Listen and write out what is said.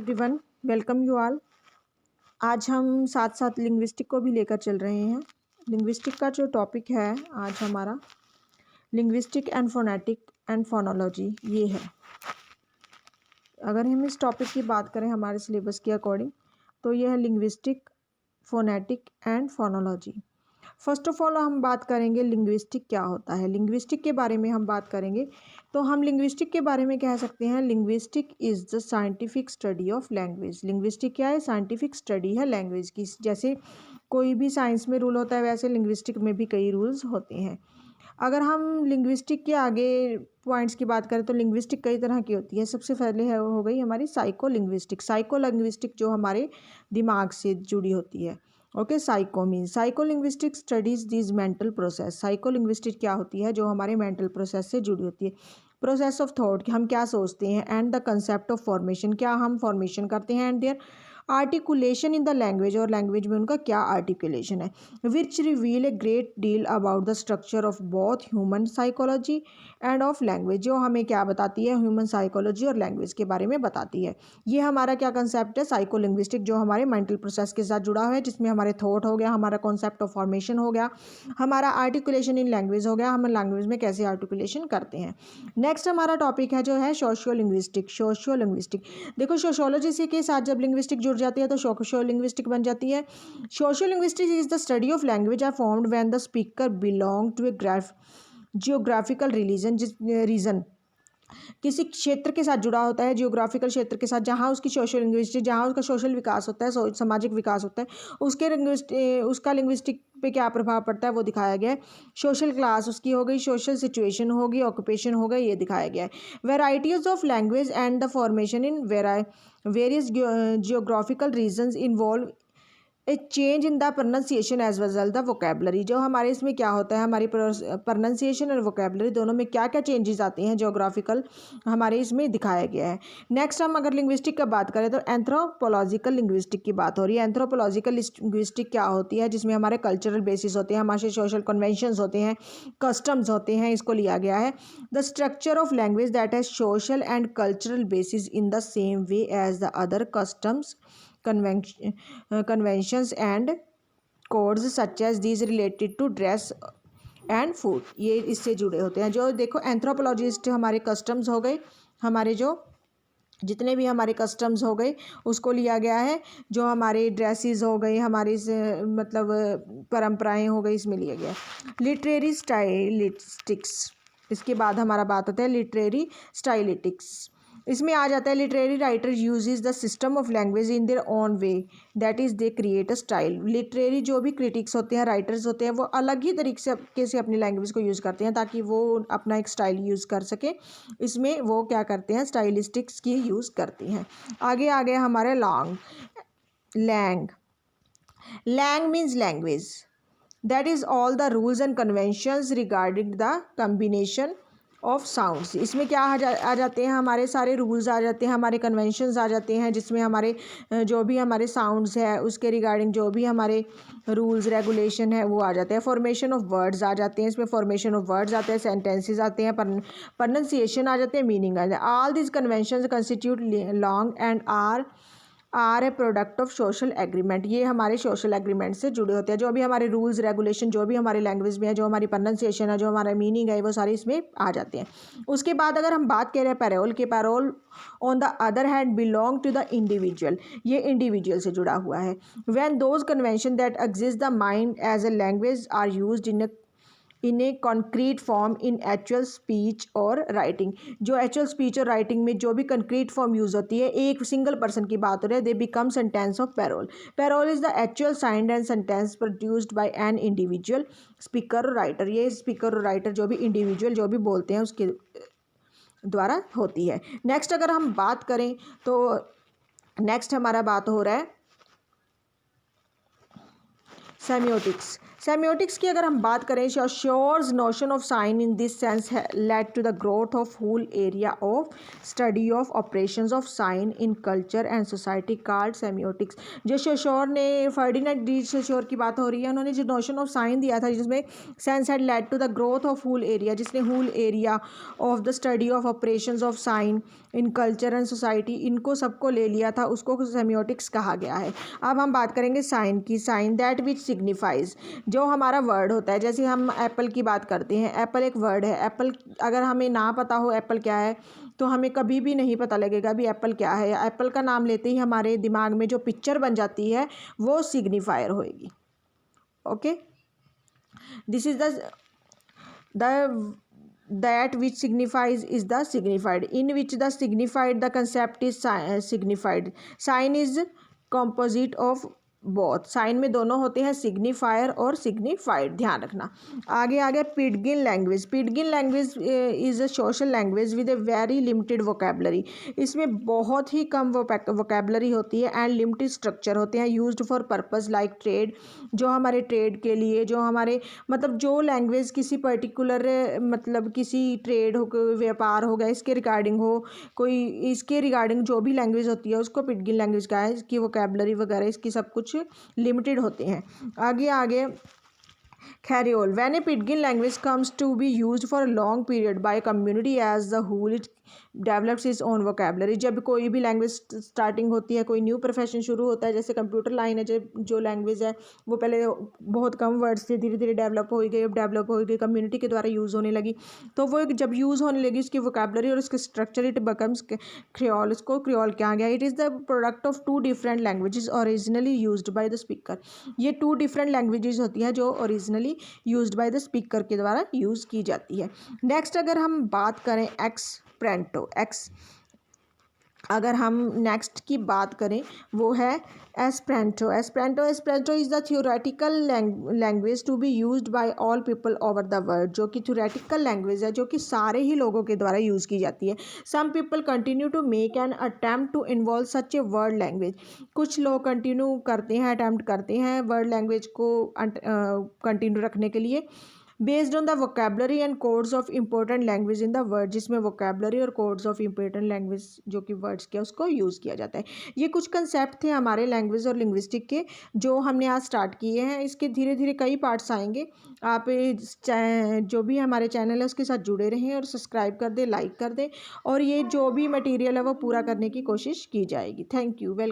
Everyone, welcome you all. आज हम साथ साथ लिंग्विस्टिक को भी लेकर चल रहे हैं। लिंग्विस्टिक का जो टॉपिक है आज हमारा linguistic and phonetic and phonology ये है। अगर हम इस टॉपिक की बात करें हमारे सिलेबस के अकॉर्डिंग तो यह है linguistic, phonetic and phonology. First of all हम बात करेंगे लिंग्विस्टिक क्या होता है। लिंग्विस्टिक के बारे में हम बात करेंगे तो हम लिंग्विस्टिक के बारे में कह सकते हैं linguistic is the scientific study of language. Linguistic क्या है? साइंटिफिक स्टडी है लैंग्वेज की। जैसे कोई भी साइंस में रूल होता है वैसे लिंग्विस्टिक में भी कई रूल्स होते हैं। अगर हम लिंग्विस्टिक के आगे पॉइंट्स की बात करें तो लिंग्विस्टिक कई तरह की होती है। सबसे पहले है हो गई हमारी साइको लिंग्विस्टिक। साइको लिंग्विस्टिक जो हमारे दिमाग से जुड़ी होती है। Okay, psycho means psycho linguistic studies this mental process. Psycho linguistic क्या होती है? जो हमारे मेंटल प्रोसेस से जुड़ी होती है। प्रोसेस ऑफ थॉट कि हम क्या सोचते हैं, and the concept of formation क्या हम फॉर्मेशन करते हैं, and their articulation in the language और लैंग्वेज में उनका क्या आर्टिकुलेशन है, which reveal a great deal about the structure of both human psychology and of language. जो हमें क्या बताती है? ह्यूमन साइकोलॉजी और लैंग्वेज के बारे में बताती है। ये हमारा क्या कंसेप्ट है? साइको लिंग्विस्टिक, जो हमारे मेंटल प्रोसेस के साथ जुड़ा हुआ है, जिसमें हमारे थॉट हो गया, हमारा कॉन्सेप्ट ऑफ फॉर्मेशन हो गया, हमारा आर्टिकुलेशन इन लैंग्वेज हो गया, हम लैंग्वेज में कैसे आर्टिकुलेशन करते हैं। नेक्स्ट हमारा टॉपिक है जो है सोशियो लिंग्विस्टिक। सोशियो लिंग्विस्टिक देखो, सोशियोलॉजी से के साथ जब लिंग्विस्टिक जुड़ जाती है तो सोशियो लिंग्विस्टिक बन जाती है। Socio linguistic is the study of language are formed when the speaker belong to a geographical region किसी क्षेत्र के साथ जुड़ा होता है, जियोग्राफिकल क्षेत्र के साथ, जहाँ उसकी सोशल लिंग्विस्टिक, जहाँ उसका सोशल विकास होता है, सामाजिक विकास होता है, उसका लिंग्विस्टिक पे क्या प्रभाव पड़ता है वो दिखाया गया है। सोशल क्लास उसकी हो गई, सोशल सिचुएशन होगी, ऑक्यूपेशन होगा, ये दिखाया गया है। Varieties of language and the formation in various geographical regions involve a change in the pronunciation as well the vocabulary. जो हमारे इसमें क्या होता है, हमारी प्रोनाउंसिएशन और वोकेबलरी दोनों में क्या क्या चेंजेस आते हैं जियोग्राफिकल, हमारे इसमें दिखाया गया है। नेक्स्ट हम अगर लिंग्विस्टिक का बात करें तो एंथ्रोपोलॉजिकल लिंग्विस्टिक की बात हो रही है। एंथ्रोपोलॉजिकल लिंग्विस्टिक क्या होती है? जिसमें हमारे कल्चरल बेसिस होते हैं, हमारे सोशल कन्वेंशंस होते हैं, कस्टम्स होते हैं, इसको लिया गया है। The structure of language that has social and cultural basis in the same way as the other customs, conventions and codes such as these related to dress and food, ये इससे जुड़े होते हैं। जो देखो एंथ्रोपोलॉजिस्ट हमारे कस्टम्स हो गए, हमारे जो जितने भी हमारे कस्टम्स हो गए उसको लिया गया है। जो हमारे ड्रेसेस हो गई, हमारी मतलब परंपराएं हो गई, इसमें लिया गया है। लिटरेरी स्टाइलिस्टिक्स, इसके बाद हमारा बात होता है लिटरेरी स्टाइलिटिक्स। इसमें आ जाता है literary writer uses the system of language in their own way, that is they create a style. Literary जो भी क्रिटिक्स होते हैं, राइटर्स होते हैं, वो अलग ही तरीके से अपनी लैंग्वेज को यूज़ करते हैं ताकि वो अपना एक स्टाइल यूज़ कर सके। इसमें वो क्या करते हैं? स्टाइलिस्टिक्स की यूज़ करते हैं। आगे हमारे lang lang means language, that is all the rules and conventions regarding the combination of sounds. इसमें क्या आ जाते हैं? हमारे सारे रूल्स आ जाते हैं, हमारे कन्वेंशंस आ जाते हैं, जिसमें हमारे जो भी हमारे साउंड्स है उसके रिगार्डिंग जो भी हमारे रूल्स रेगुलेशन है वो आ जाते हैं। फॉर्मेशन ऑफ वर्ड्स आ जाते हैं, इसमें फॉर्मेशन ऑफ वर्ड्स आते हैं, सेंटेंसेस आते हैं, प्रोनाउंसिएशन आ जाते हैं, मीनिंग आ जाते हैं। All this conventions constitute langue and are a product of social agreement. ये हमारे सोशल एग्रीमेंट से जुड़े होते हैं। जो भी हमारे रूल्स रेगुलेशन जो भी हमारी लैंग्वेज में है, जो हमारी प्रोनाउंसिएशन है, जो हमारा मीनिंग है, वो सारे इसमें आ जाते हैं। उसके बाद अगर हम बात करें पैरोल के, parole on the other hand belong to the individual, ये इंडिविजुअल से जुड़ा हुआ है। When those convention that exist the mind as a language are used in a concrete form in actual speech और राइटिंग। जो actual speech और writing में जो भी कंक्रीट फॉर्म यूज़ होती है, एक सिंगल पर्सन की बात हो रही है, they become sentence of parole. Parole is the actual signs and sentence produced by an individual speaker और राइटर। ये स्पीकर और राइटर जो भी इंडिविजुअल जो भी बोलते हैं उसके द्वारा होती है। नेक्स्ट अगर हम बात करें तो नेक्स्ट हमारा बात हो रहा है सेमियोटिक्स की अगर हम बात करें, shows notion of sign in this sense led to the growth of whole area of study of operations of sign in culture and society called semiotics। जो शोशोर ने, फर्डिनेंड डी शोशोर की बात हो रही है, उन्होंने जो नोशन ऑफ साइन दिया था जिसमें sense had led to the growth of whole area, जिसने whole area of the study of operations of sign in culture and society, इनको सबको ले लिया था, उसको सेमियोटिक्स कहा गया है। अब हम बात करेंगे साइन की। साइन दैट विच सिग्निफाइज, जो हमारा वर्ड होता है, जैसे हम एप्पल की बात करते हैं, एप्पल एक वर्ड है। एप्पल अगर हमें ना पता हो एप्पल क्या है तो हमें कभी भी नहीं पता लगेगा भी एप्पल क्या है। एप्पल का नाम लेते ही हमारे दिमाग में जो पिक्चर बन जाती है वो सिग्निफायर होएगी। Okay, this is the that which signifies is the signified, in which the signified, the concept is signified। sign is composite of both, sign में दोनों होते हैं, सिग्निफायर और सिग्निफाइड, ध्यान रखना। आगे pidgin language. Pidgin language is a social language with a very limited vocabulary. इसमें बहुत ही कम वोकेबलरी होती है एंड लिमिटेड स्ट्रक्चर होते हैं, used for purpose like trade, जो हमारे ट्रेड के लिए, जो हमारे मतलब जो लैंग्वेज किसी पर्टिकुलर मतलब किसी ट्रेड हो, व्यापार हो गया, इसके रिगार्डिंग हो, कोई इसके रिगार्डिंग जो भी लैंग्वेज होती है उसको पिडगिन लैंग्वेज का है। इसकी वोकेबलरी वगैरह इसकी सब कुछ लिमिटेड होते हैं। आगे Creole, when a Pidgin language comes to be used for a long period by a community as a whole, it develops its own vocabulary। जब कोई भी लैंग्वेज स्टार्टिंग होती है, कोई न्यू प्रोफेशन शुरू होता है, जैसे कंप्यूटर लाइन है, जो लैंग्वेज है वो पहले बहुत कम वर्ड्स से धीरे धीरे डेवलप हो गई, अब डेवलप हो गई, कम्युनिटी के द्वारा यूज़ होने लगी, तो वो जब यूज़ होने लगी उसकी वोकेबलरी और उसके स्ट्रक्चर, इट बिकम्स क्रियोल। इसको क्रियोल कहा गया। It is the product of two different languages originally used by the speaker. ये टू डिफरेंट लैंग्वेजेस होती हैं जो originally used by the speaker के द्वारा यूज़ की जाती है। नेक्स्ट अगर हम बात करें एस्पेरेंटो, अगर हम नेक्स्ट की बात करें वो है Esperanto. Esperanto is the theoretical language to be used by all people over the world, जो कि थियोरेटिकल लैंग्वेज है जो कि सारे ही लोगों के द्वारा यूज़ की जाती है। Some people continue to make an attempt to involve such a word language. कुछ लोग कंटिन्यू करते हैं, अटैम्प्ट करते हैं वर्ड लैंग्वेज को कंटिन्यू रखने के लिए, based on the vocabulary and codes of important language in the word, जिसमें वोकेबलरी और कोड्स ऑफ इंपॉर्टेंट लैंग्वेज जो कि वर्ड्स के उसको यूज़ किया जाता है। ये कुछ कंसेप्ट थे हमारे लैंग्वेज और लिंग्विस्टिक के जो हमने आज स्टार्ट किए हैं। इसके धीरे धीरे कई पार्ट्स आएंगे। आप जो भी हमारे चैनल है उसके साथ जुड़े रहें और सब्सक्राइब कर दें, लाइक कर दें, और ये जो भी मटेरियल है वो पूरा करने की कोशिश की जाएगी। Thank you, welcome.